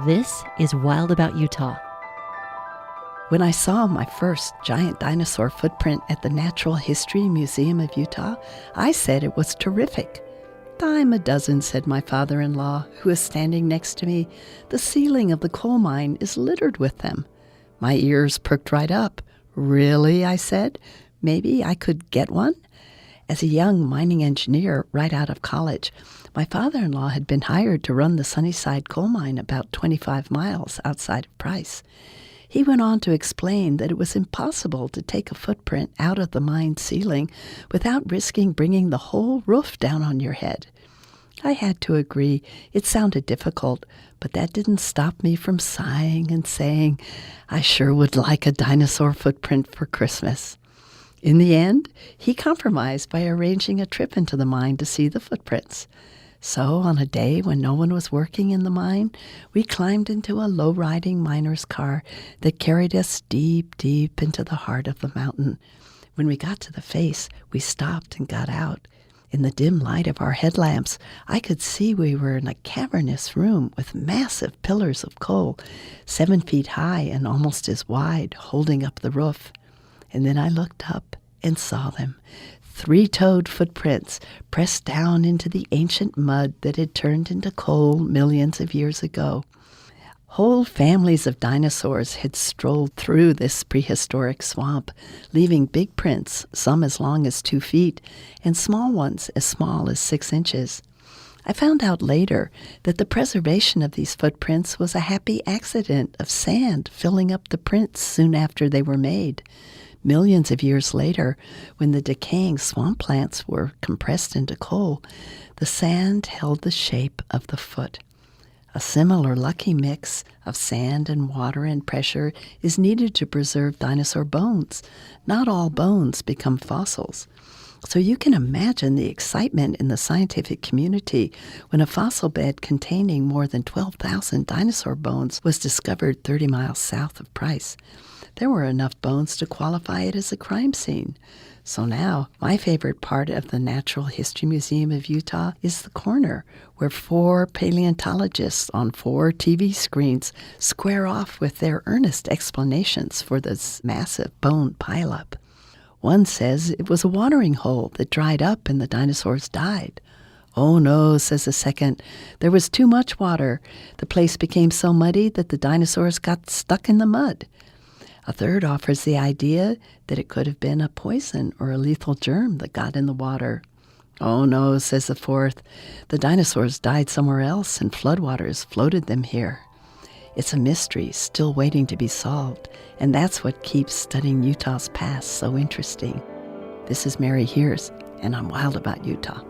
This is Wild About Utah. When I saw my first giant dinosaur footprint at the Natural History Museum of Utah, I said it was terrific. "Dime a dozen," said my father-in-law, who is standing next to me. "The ceiling of the coal mine is littered with them." My ears perked right up. "Really?" I said. "Maybe I could get one?" As a young mining engineer right out of college, my father-in-law had been hired to run the Sunnyside coal mine about 25 miles outside of Price. He went on to explain that it was impossible to take a footprint out of the mine ceiling without risking bringing the whole roof down on your head. I had to agree. It sounded difficult, but that didn't stop me from sighing and saying, I sure would like a dinosaur footprint for Christmas. In the end, he compromised by arranging a trip into the mine to see the footprints. So on a day when no one was working in the mine, we climbed into a low-riding miner's car that carried us deep, deep into the heart of the mountain. When we got to the face, we stopped and got out. In the dim light of our headlamps, I could see we were in a cavernous room with massive pillars of coal, 7 feet high and almost as wide, holding up the roof. And then I looked up and saw them. 3-toed footprints pressed down into the ancient mud that had turned into coal millions of years ago. Whole families of dinosaurs had strolled through this prehistoric swamp, leaving big prints, some as long as 2 feet, and small ones as small as 6 inches. I found out later that the preservation of these footprints was a happy accident of sand filling up the prints soon after they were made. Millions of years later, when the decaying swamp plants were compressed into coal, the sand held the shape of the foot. A similar lucky mix of sand and water and pressure is needed to preserve dinosaur bones. Not all bones become fossils. So you can imagine the excitement in the scientific community when a fossil bed containing more than 12,000 dinosaur bones was discovered 30 miles south of Price. There were enough bones to qualify it as a crime scene. So now, my favorite part of the Natural History Museum of Utah is the corner where 4 paleontologists on 4 TV screens square off with their earnest explanations for this massive bone pileup. One says it was a watering hole that dried up and the dinosaurs died. "Oh no," says a second, "there was too much water. The place became so muddy that the dinosaurs got stuck in the mud." A third offers the idea that it could have been a poison or a lethal germ that got in the water. "Oh no," says the fourth, "the dinosaurs died somewhere else and floodwaters floated them here." It's a mystery still waiting to be solved, and that's what keeps studying Utah's past so interesting. This is Mary Hears, and I'm wild about Utah.